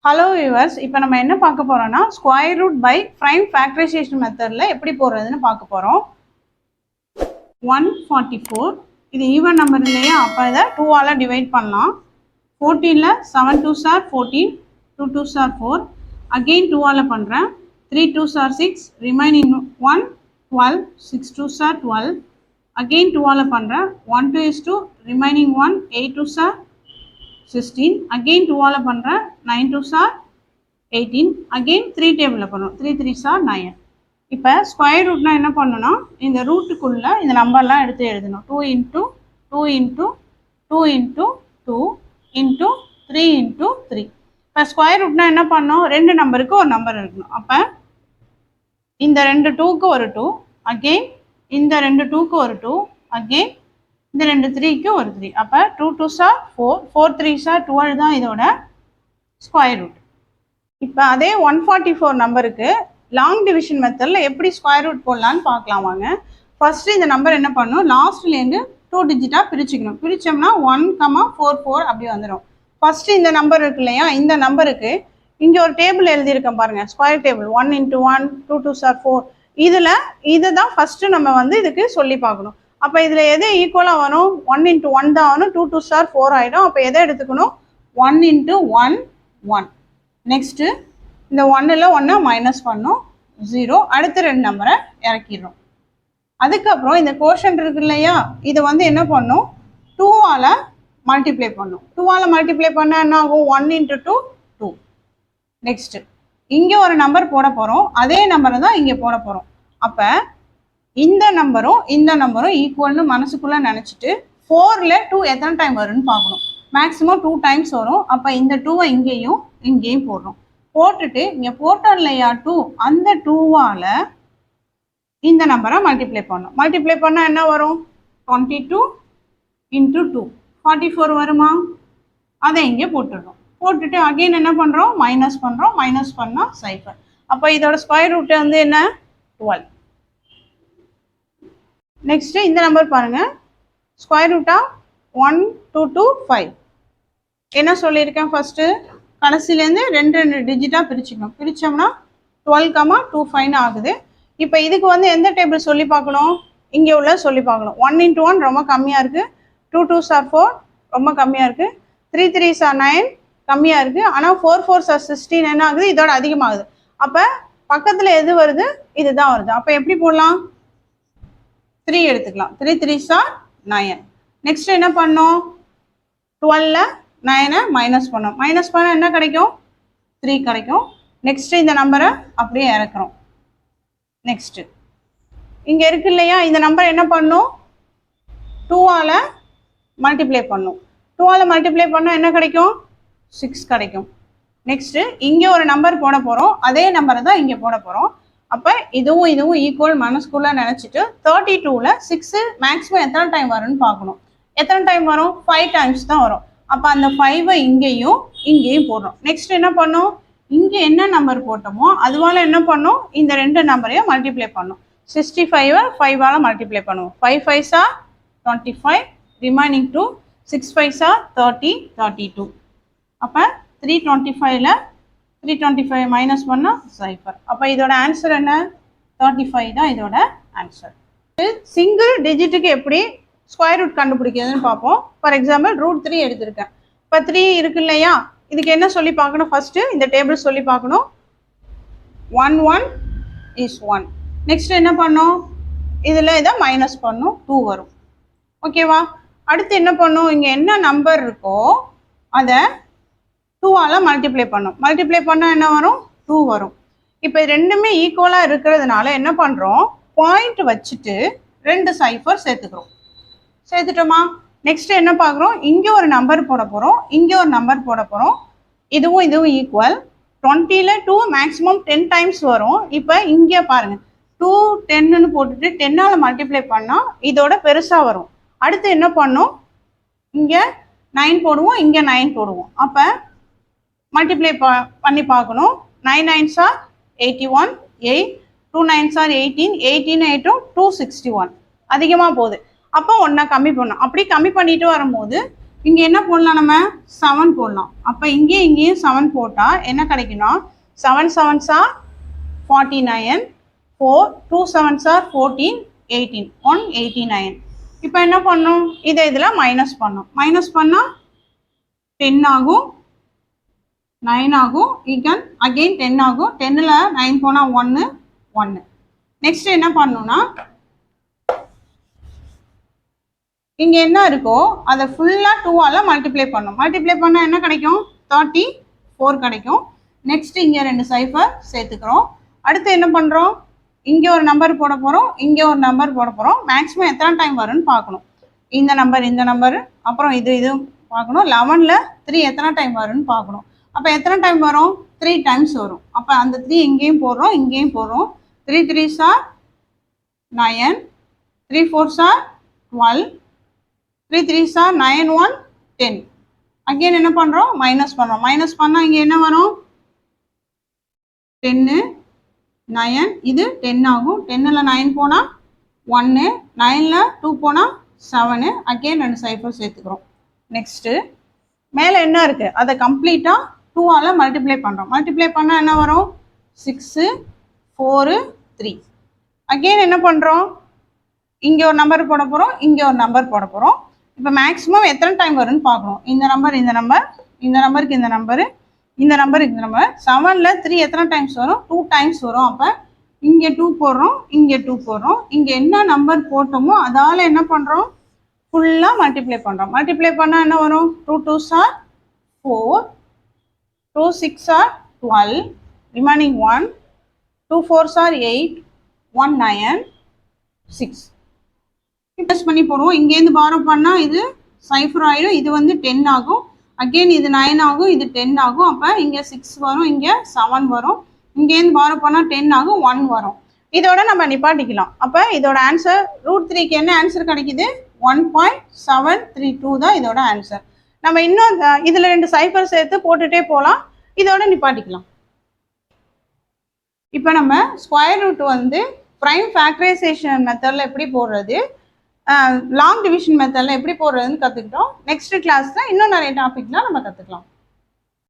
Hello viewers, இப்போ நம்ம என்ன பார்க்க போறோம்னா square root by prime factorization மெத்தடில் எப்படி போடுறதுன்னு பார்க்க போகிறோம். 144 இது ஈவன் நம்பர் இல்லையா, அப்போ இதை 2ஆல் டிவைட் பண்ணலாம். 14ல் 7 2s are 14, 2 2s are 4, again 2ஆல் பண்ணுறேன். 3 2s are 6, remaining 1 12, 6 2s are 12, again 2ஆல் பண்ணுறேன். 1 2 is 2, remaining 1 8 2s are 16, again 2ஆல் பண்ணுறேன். 9 2s are 18, அகெயின் 3 டேபிளில் பண்ணுறோம். 3 3s are 9. இப்போ ஸ்கொயர் ரூட்னா என்ன பண்ணணும்னா இந்த ரூட்டுக்குள்ளே இந்த நம்பர்லாம் எடுத்து எழுதணும். 2 into 2 into 2 into 2 into 3 into 3. இப்போ ஸ்கொயர் ரூட்னா என்ன பண்ணணும், ரெண்டு நம்பருக்கு ஒரு நம்பர் இருக்கணும். அப்போ இந்த ரெண்டு 2க்கு ஒரு 2, அகெயின் இந்த ரெண்டு 2க்கு ஒரு 2, அகெயின் இந்த ரெண்டு 3க்கு ஒரு 3. அப்போ 2 2s are 4, 4 3s are 12 தான் இதோட ஸ்கொயர் ரூட். இப்போ அதே 144 நம்பருக்கு லாங் டிவிஷன் மெத்தடில் எப்படி ஸ்கொயர் ரூட் போடலான்னு பார்க்கலாம் வாங்க. ஃபர்ஸ்ட் இந்த நம்பர் என்ன பண்ணணும், லாஸ்ட்லேருந்து 2 டிஜிட்டாக பிரிச்சுக்கணும். பிரித்தோம்னா 1,44 அப்படி வந்துடும். ஃபர்ஸ்ட் இந்த நம்பர் இருக்கு இல்லையா, இந்த நம்பருக்கு இங்கே ஒரு டேபிள் எழுதியிருக்கேன் பாருங்கள், square table. 1 into 1, 2 2s are 4. இதை தான் ஃபஸ்ட்டு நம்ம இதுக்கு சொல்லி பார்க்கணும். அப்போ இதில் எது ஈக்குவலாக வரும், 1 into 1 தான் வரும். 2 2s are 4 ஆகிடும். அப்போ எதை எடுத்துக்கணும், 1 into 1 1. நெக்ஸ்ட்டு இந்த 1ல் 1 மைனஸ் பண்ணோம், 0. அடுத்த ரெண்டு நம்பரை இறக்கிடுறோம். அதுக்கப்புறம் இந்த கோஷன்ட் இருக்கு இல்லையா, இதை என்ன பண்ணும், 2ஆல் மல்டிப்ளை பண்ணும். 2ஆல் மல்டிப்ளை பண்ணால் என்ன ஆகும், 1 into 2 2. நெக்ஸ்ட்டு இங்கே ஒரு நம்பர் போட போகிறோம், அதே நம்பரை தான் இங்கே போட போகிறோம். அப்போ இந்த நம்பரும் ஈக்குவல்னு மனசுக்குள்ளே நினச்சிட்டு 4ல் 2 எத்தனை டைம் வரும்னு பார்க்கணும். மேக்ஸிமம் 2 டைம்ஸ் வரும். அப்போ இந்த 2வை இங்கேயும் போடுறோம். போட்டுட்டு இங்கே போட்டோம் இல்லையா 2, அந்த 2ஆல் இந்த நம்பரை மல்டிப்ளை பண்ணோம். மல்டிப்ளை பண்ணால் என்ன வரும், 22 into 2 44 வருமா, அதை இங்கே போட்டுடுறோம். போட்டுட்டு அகெயின் என்ன பண்ணுறோம், மைனஸ் பண்ணுறோம். மைனஸ் பண்ணால் 0. அப்போ இதோட ஸ்கொயர் ரூட் என்ன, 12. நெக்ஸ்ட்டு இந்த நம்பர் பாருங்கள், ஸ்கொயர் ரூட்டா 1 2 2 5. என்ன சொல்லியிருக்கேன், ஃபஸ்ட்டு கடைசிலேருந்து ரெண்டு டிஜிட்டாக பிரிச்சுக்கணும். பிரித்தோம்னா 12,25 ஆகுது. இப்போ இதுக்கு எந்த டேபிள் சொல்லி பார்க்கணும், இங்கே உள்ள சொல்லி பார்க்கணும். 1 into 1 ரொம்ப கம்மியாக இருக்குது. 2 2s are 4 ரொம்ப கம்மியாக இருக்குது. 3 3s are 9 கம்மியாக இருக்குது. ஆனால் 4 4s are 16 என்ன ஆகுது, இதோட அதிகமாகுது. அப்போ பக்கத்தில் எது வருது, இதுதான் வருது. அப்போ எப்படி போடலாம், 3 எடுத்துக்கலாம். 3 3s are 9. நெக்ஸ்ட் என்ன பண்ணோம், 12ல் 9 மைனஸ் பண்ணோம். மைனஸ் பண்ணால் என்ன கிடைக்கும், 3 கிடைக்கும். நெக்ஸ்ட்டு இந்த நம்பரை அப்படியே இறக்குறோம். நெக்ஸ்ட்டு இங்கே இருக்கு இல்லையா, இந்த நம்பர் என்ன பண்ணும், 2ஆல் மல்டிப்ளை பண்ணும். 2ஆல் மல்டிப்ளை பண்ணால் என்ன கிடைக்கும், 6 கிடைக்கும். நெக்ஸ்ட்டு இங்கே ஒரு நம்பர் போட போகிறோம், அதே நம்பரை தான் இங்கே போட போகிறோம். அப்போ இதுவும் ஈக்குவல் மனசுக்குள்ளே நினச்சிட்டு 32ல் 6 மேக்ஸிமம் எத்தனை டைம் வரும்னு பார்க்கணும். எத்தனை டைம் வரும், 5 டைம்ஸ் தான் வரும். அப்போ அந்த 5வை இங்கேயும் போடுறோம். நெக்ஸ்ட் என்ன பண்ணோம், இங்கே என்ன நம்பர் போட்டோமோ அதுவால் என்ன பண்ணோம், இந்த ரெண்டு நம்பரையும் மல்டிப்ளை பண்ணோம். 65வை 5ஆல் மல்டிப்ளை பண்ணுவோம். 5 5s are 25, remaining 2, 6 5s are 30 32. அப்போ 325ல் 325 மைனஸ் பண்ணால் 0. அப்போ இதோட ஆன்சர் என்ன, 35 தான் இதோட ஆன்சர். சிங்கிள் டிஜிட்டுக்கு எப்படி ஸ்கொயர் ரூட் கண்டுபிடிக்கிறதுன்னு பார்ப்போம். ஃபார் எக்ஸாம்பிள் √3 எடுத்திருக்கேன். இப்போ 3 இருக்கு இல்லையா, இதுக்கு என்ன சொல்லி பார்க்கணும், ஃபஸ்ட்டு இந்த டேபிள் சொல்லி பார்க்கணும். 1 1 is 1. நெக்ஸ்ட் என்ன பண்ணோம், இதில் இதை மைனஸ் பண்ணும், 2 வரும். ஓகேவா, அடுத்து என்ன பண்ணும், இங்கே என்ன நம்பர் இருக்கோ அதை 2ஆல் மல்டிப்ளை பண்ணும். மல்டிப்ளை பண்ணால் என்ன வரும், 2 வரும். இப்போ ரெண்டுமே ஈக்குவலாக இருக்கிறதுனால என்ன பண்ணுறோம், பாயிண்ட் வச்சுட்டு 2 சைஃபர் சேர்த்துட்டோமா. நெக்ஸ்ட் என்ன பார்க்குறோம், இங்கே ஒரு நம்பர் போட போகிறோம், இங்கே ஒரு நம்பர் போட போகிறோம். இதுவும் ஈக்குவல். 20ல் 2 மேக்ஸிமம் 10 டைம்ஸ் வரும். இப்போ இங்கே பாருங்கள், 2 10ன்னு போட்டுட்டு 10ஆல் மல்டிப்ளை பண்ணால் இதோட பெருசாக வரும். அடுத்து என்ன பண்ணோம், இங்கே 9 போடுவோம், இங்கே 9 போடுவோம். அப்போ மல்டிப்ளை பண்ணி பார்க்கணும். 9 9s are 81, 8, 2 9s are 18, 18 8 261. அதிகமாக போகுது. அப்போ ஒன்றா கம்மி பண்ணணும். அப்படி கம்மி பண்ணிட்டு வரும்போது இங்கே என்ன போடலாம், நம்ம 7 போடலாம். அப்போ இங்கேயும் 7 போட்டால் என்ன கிடைக்குன்னா 7 7s are 49, 4 2 7s are 14, 18 189. இப்போ என்ன பண்ணணும், இதை இதில் மைனஸ் பண்ணணும். மைனஸ் பண்ணால் 10 ஆகும், 9 ஆகும், ஈகன் அகெயின் 10 ஆகும். 10ல் 9 போனால் 1 1. நெக்ஸ்ட் என்ன பண்ணணும்னா இங்கே என்ன இருக்கோ அதை ஃபுல்லாக 2ஆல் மல்டிப்ளை பண்ணணும். மல்டிப்ளை பண்ணால் என்ன கிடைக்கும், 34 கிடைக்கும். நெக்ஸ்ட் இங்கே 2 சைஃபர் சேர்த்துக்கிறோம். அடுத்து என்ன பண்ணுறோம், இங்கே ஒரு நம்பர் போட போகிறோம், இங்கே ஒரு நம்பர் போட போகிறோம். மேக்ஸிமம் எத்தனை டைம் வரும்னு பார்க்கணும். இந்த நம்பர் அப்புறம் இது பார்க்கணும். 11ல் 3 எத்தனை டைம் வரும்னு பார்க்கணும். அப்போ எத்தனை டைம் வரும், 3 டைம்ஸ் வரும். அப்போ அந்த 3 இங்கேயும் போடுறோம், இங்கேயும் போடுறோம். 3 3s are 9, 3 4s are 12, 3 3s are 9 1 10. Again என்ன பண்ணுறோம், மைனஸ் பண்ணுறோம். மைனஸ் பண்ணால் இங்கே என்ன வரும், 10 9, இது 10 ஆகும். 10ல் 9 போனால் 1, 9ல் 2 போனால் 7. அகெயின் 2 சைஃபர் சேர்த்துக்கிறோம். நெக்ஸ்ட்டு மேலே என்ன இருக்குது அதை கம்ப்ளீட்டாக 2ஆல் மல்டிப்ளை பண்ணுறோம். மல்டிப்ளை பண்ணால் என்ன வரும், 6 4 3. அகெயின் என்ன பண்ணுறோம், இங்கே ஒரு நம்பர் போட போகிறோம், இங்கே ஒரு நம்பர் போட போகிறோம். இப்போ மேக்ஸிமம் எத்தனை டைம் வரும்னு பார்க்கணும். இந்த நம்பருக்கு இந்த நம்பரு, இந்த நம்பருக்கு இந்த நம்பர். 7ல் 3 எத்தனை டைம்ஸ் வரும், 2 டைம்ஸ் வரும். அப்போ இங்கே 2 போடுறோம், இங்கே 2 போடுறோம். இங்கே என்ன நம்பர் போட்டோமோ அதால் என்ன பண்ணுறோம், ஃபுல்லாக மல்டிப்ளை பண்ணுறோம். மல்டிப்ளை பண்ணால் என்ன வரும், 2 2s are 4, 2 6s are 12, remaining 1, 2 4s are 8, 1 9 6. Plus பண்ணி போடுவோம். இங்கேருந்து பாரோ பண்ணால் இது சைஃபர் ஆகிடும். இது வந்து 10 ஆகும். அகெயின் இது 9 ஆகும், இது 10 ஆகும். அப்போ இங்கே 6 வரும், இங்கே 7 வரும். இங்கேருந்து பாரோ பண்ணால் 10 ஆகும், 1 வரும். இதோட நம்ம நிப்பாட்டிக்கலாம். அப்போ இதோட ஆன்சர் √3க்கு என்ன ஆன்சர் கிடைக்குது, 1.732 தான் இதோட ஆன்சர். நம்ம இன்னும் இதில் 2 சைஃபர் சேர்த்து போட்டுகிட்டே போகலாம். இதோட நிப்பாட்டிக்கலாம். இப்போ நம்ம ஸ்கொயர் ரூட் வந்து ப்ரைம் ஃபேக்டரைசேஷன் மெத்தடில் எப்படி போடுறது, லாங் டிவிஷன் மெத்தடில் எப்படி போடுறதுன்னு கற்றுக்கிட்டோம். நெக்ஸ்ட் கிளாஸில் இன்னும் நிறைய டாபிக்லாம் நம்ம கற்றுக்கலாம்.